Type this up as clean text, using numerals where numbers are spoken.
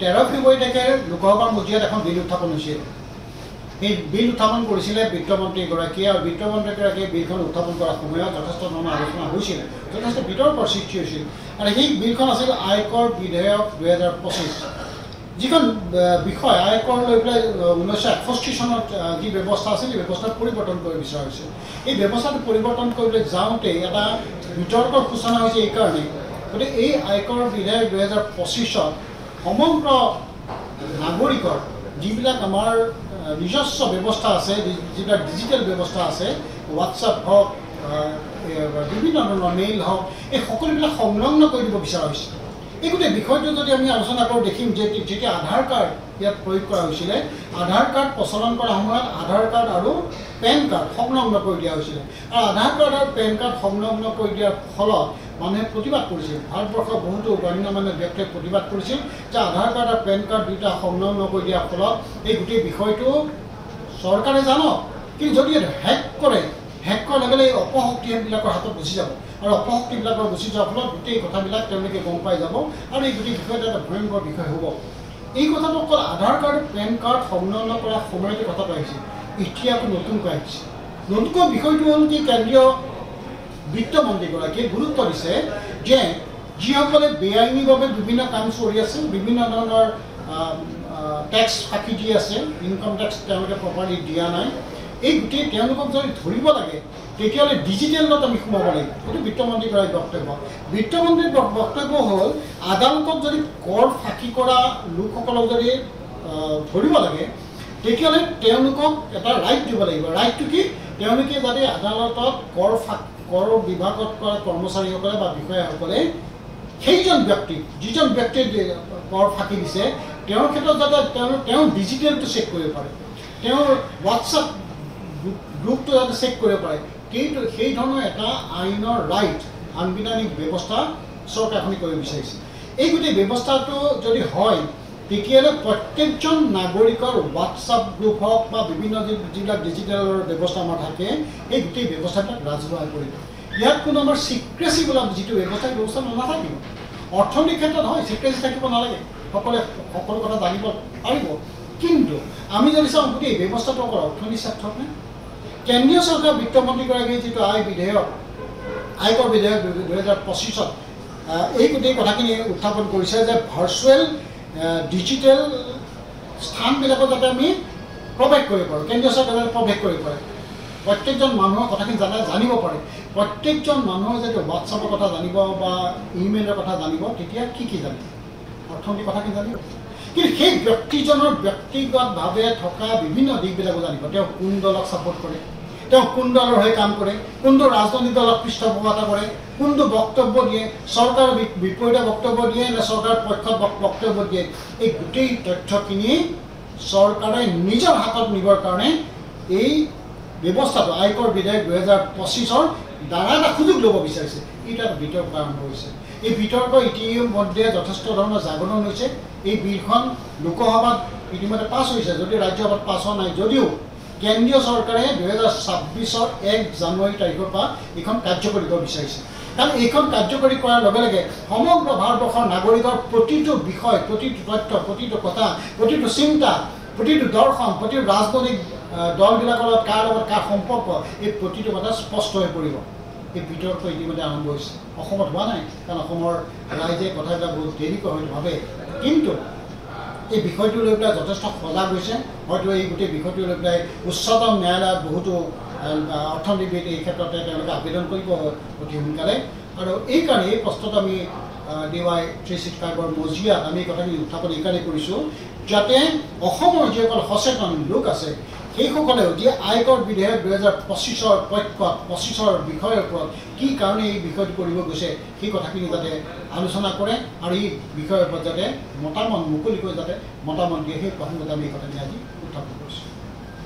13 ফেব্ৰুৱাৰী তাৰিখে লোকসভা মজিয়াত এখন বিল উত্থাপন হৈছিল। এই বিল উত্থাপন কৰিছিলে বিত্তমন্ত্ৰীগৰাকীয়ে আৰু বিত্তমন্ত্ৰীগৰাকীয়ে বিলখন উত্থাপন কৰাৰ সময়ত যথেষ্ট ধৰণৰ আলোচনা হৈছিল, যথেষ্ট বিতৰ্কৰ সৃষ্টি হৈছিল। আৰু সেই বিলখন আছিল আয়কৰ বিধেয়ক 2025, যিখন বিষয় আয়কৰ লৈ পেলাই 1961 চনত যি ব্যৱস্থা আছিল এই ব্যৱস্থাত পৰিৱৰ্তন কৰিব বিচৰা হৈছিল। এই ব্যৱস্থাটো পৰিৱৰ্তন কৰিবলৈ যাওঁতে এটা বিতৰ্কৰ সূচনা হৈছে এইকাৰণে, গতিকে এই আয়কৰ বিধেয়ক 2025ত সমগ্ৰ নাগৰিকৰ যিবিলাক আমাৰ নিজস্ব ব্যৱস্থা আছে, যিবিলাক ডিজিটেল ব্যৱস্থা আছে, হোৱাটছআপ হওক, বিভিন্ন ধৰণৰ মেইল হওক, এই সকলোবিলাক সংলগ্ন কৰি দিব বিচৰা হৈছে। এই গোটেই বিষয়টো যদি আমি আলোচনা কৰোঁ দেখিম যে যেতিয়া আধাৰ কাৰ্ড ইয়াত প্ৰয়োগ কৰা হৈছিলে, আধাৰ কাৰ্ড প্ৰচলন কৰাৰ সময়ত আধাৰ কাৰ্ড আৰু পেন কাৰ্ড সংলগ্ন কৰি দিয়া হৈছিলে। আৰু আধাৰ কাৰ্ড আৰু পেন কাৰ্ড সংলগ্ন কৰি দিয়াৰ ফলত মানুহে প্ৰতিবাদ কৰিছিল। ভাৰতবৰ্ষৰ বহুতো গণ্যমান্য ব্যক্তিয়ে প্ৰতিবাদ কৰিছিল যে আধাৰ কাৰ্ড আৰু পেন কাৰ্ড দুয়োটা সংলগ্ন কৰি দিয়াৰ ফলত এই গোটেই বিষয়টো চৰকাৰে জানক, কিন্তু যদি হেক কৰাৰ লগে লগে এই অপশক্তিবিলাকৰ হাতত গুচি যাব আৰু অপশক্তিবিলাকৰ গুচি যোৱাৰ ফলত গোটেই কথাবিলাক তেওঁলোকে গম পাই যাব আৰু এই গোটেই বিষয়টো এটা ভয়ংকৰ বিষয় হ'ব। এই কথাটো অকল আধাৰ কাৰ্ড পেন কাৰ্ড সংলগ্ন কৰাৰ সময়তে কথাটো আহিছিল, এতিয়া আকৌ নতুনকৈ আহিছে। নতুনকৈ বিষয়টো হ'ল কি, কেন্দ্ৰীয় বিত্তমন্ত্ৰীগৰাকীয়ে গুৰুত্ব দিছে যে যিসকলে বেআইনীভাৱে বিভিন্ন কাম কৰি আছে, বিভিন্ন ধৰণৰ টেক্স ফাঁকি দি আছে, ইনকাম টেক্স তেওঁলোকে প্ৰপাৰলি দিয়া নাই, এই গোটেই তেওঁলোকক যদি ধৰিব লাগে তেতিয়াহ'লে ডিজিটেলত আমি সোমাব লাগিব। এইটো বিত্তমন্ত্ৰীগৰাকীৰ বক্তব্য। বিত্তমন্ত্ৰীৰ বক্তব্য হ'ল আদালতত যদি কৰ ফাঁকি কৰা লোকসকলক যদি ধৰিব লাগে তেতিয়াহ'লে তেওঁলোকক এটা ৰাইট দিব লাগিব। ৰাইটটো কি, তেওঁলোকে যাতে আদালতত কৰ বিভাগত কৰা কৰ্মচাৰীসকলে বা বিষয়াসকলে সেইজন ব্যক্তি যিজন ব্যক্তিয়ে কৰ ফাঁকি দিছে তেওঁৰ ক্ষেত্ৰত যাতে তেওঁ ডিজিটেলটো চেক কৰিব পাৰে, তেওঁৰ হোৱাটছআপ গ্ৰুপটো যাতে চেক কৰিব পাৰে, সেই ধৰণৰ এটা আইনৰ ৰাইট, সাংবিধানিক ব্যৱস্থা চৰকাৰখনে কৰিব বিচাৰিছে। এই গোটেই ব্যৱস্থাটো যদি হয় তেতিয়াহ'লে প্ৰত্যেকজন নাগৰিকৰ হোৱাটছআপ গ্ৰুপ হওক বা বিভিন্ন যিবিলাক ডিজিটেলৰ ব্যৱস্থা আমাৰ থাকে, এই গোটেই ব্যৱস্থাবিলাক ৰাজহুৱা হৈ পৰিব। ইয়াত কোনো আমাৰ চিক্ৰেচি বোলা যিটো ব্যৱস্থা নাথাকিব। অৰ্থনৈতিক ক্ষেত্ৰত হয় চিক্ৰেচি থাকিব নালাগে, সকলো কথা জানিব পাৰিব, কিন্তু আমি যদি চাওঁ গোটেই ব্যৱস্থাটো অকল অৰ্থনীতিৰ স্বাৰ্থত নে? কেন্দ্ৰীয় চৰকাৰ বিত্তমন্ত্ৰীগৰাকীয়ে যিটো আয়কৰ বিধেয়ক 2025ত এই গোটেই কথাখিনি উত্থাপন কৰিছে যে ভাৰ্চুৱেল ডিজিটেল স্থানবিলাকত যাতে আমি প্ৰৱেশ কৰিব পাৰোঁ, কেন্দ্ৰীয় চৰকাৰে প্ৰৱেশ কৰিব পাৰে, প্ৰত্যেকজন মানুহৰ কথাখিনি জানিব পাৰে, প্ৰত্যেকজন মানুহৰ যদি হোৱাটছআপৰ কথা জানিব বা ইমেইলৰ কথা জানিব, তেতিয়া কি জানিব? অৰ্থনৈতিক কথাখিনি জানিব। কিন্তু সেই ব্যক্তিজনৰ ব্যক্তিগতভাৱে থকা বিভিন্ন দিশবিলাকো জানিব। তেওঁ কোন দলক ছাপোৰ্ট কৰে, তেওঁ কোন দলৰ হৈ কাম কৰে, কোনটো ৰাজনৈতিক দলক পৃষ্ঠপোষকতা কৰে, কোনটো বক্তব্য দিয়ে, চৰকাৰৰ বিপৰীতে বক্তব্য দিয়ে নে চৰকাৰৰ পক্ষত বক্তব্য দিয়ে, এই গোটেই তথ্যখিনি চৰকাৰে নিজৰ হাতত নিবৰ কাৰণে এই ব্যৱস্থাটো আয়কৰ বিধেয়ক 2025ৰ দ্বাৰা এটা সুযোগ ল'ব বিচাৰিছে। এইটো এটা বিতৰ্ক আৰম্ভ হৈছে। এই বিতৰ্ক ইতিমধ্যে যথেষ্ট ধৰণৰ জাগৰণ হৈছে। এই বিলখন লোকসভাত ইতিমধ্যে পাছ হৈছে, যদিও ৰাজ্যসভাত পাছ হোৱা নাই, যদিও কেন্দ্ৰীয় চৰকাৰে 2026ৰ 1 জানুৱাৰী তাৰিখৰ পৰা এইখন কাৰ্যকৰী কৰিব বিচাৰিছে। কাৰণ এইখন কাৰ্যকৰী কৰাৰ লগে লগে সমগ্ৰ ভাৰতবৰ্ষৰ নাগৰিকৰ প্ৰতিটো বিষয়, প্ৰতিটো তথ্য, প্ৰতিটো কথা, প্ৰতিটো চিন্তা, প্ৰতিটো দৰ্শন, প্ৰতিটো ৰাজনৈতিক দলবিলাকৰ লগত কাৰ সম্পৰ্ক, এই প্ৰতিটো কথা স্পষ্ট হৈ পৰিব। এই বিতৰ্ক ইতিমধ্যে আৰম্ভ হৈছে। অসমত হোৱা নাই, কাৰণ অসমৰ ৰাইজে কথাবিলাক বহুত দেৰিকৈ হয়তো ভাবে, কিন্তু এই বিষয়টো লৈ পেলাই যথেষ্ট সজাগ হৈছে। হয়তো এই গোটেই বিষয়টো লৈ পেলাই উচ্চতম ন্যায়ালয়ত বহুতো অৰ্থনীতিবিদ এই ক্ষেত্ৰতে তেওঁলোকে আবেদন কৰিব অতি সোনকালে। আৰু এইকাৰণে এই প্ৰশ্নটো আমি DY 365ৰ মজিয়াত আমি এই কথাখিনি উত্থাপন এইকাৰণে কৰিছোঁ, যাতে অসমৰ যিসকল সচেতন লোক আছে সেইসকলেও যে আয়কৰ বিধেয়ক 2025ৰ পক্ষত 25ৰ বিষয়ৰ ওপৰত কি কাৰণে এই বিষয়টো কৰিব গৈছে সেই কথাখিনি যাতে আলোচনা কৰে আৰু এই বিষয়ৰ ওপৰত যাতে মতামত মুকলিকৈ যাতে মতামত দিয়ে, সেই প্ৰসংগত আমি এই কথাখিনি আজি উত্থাপন কৰিছোঁ।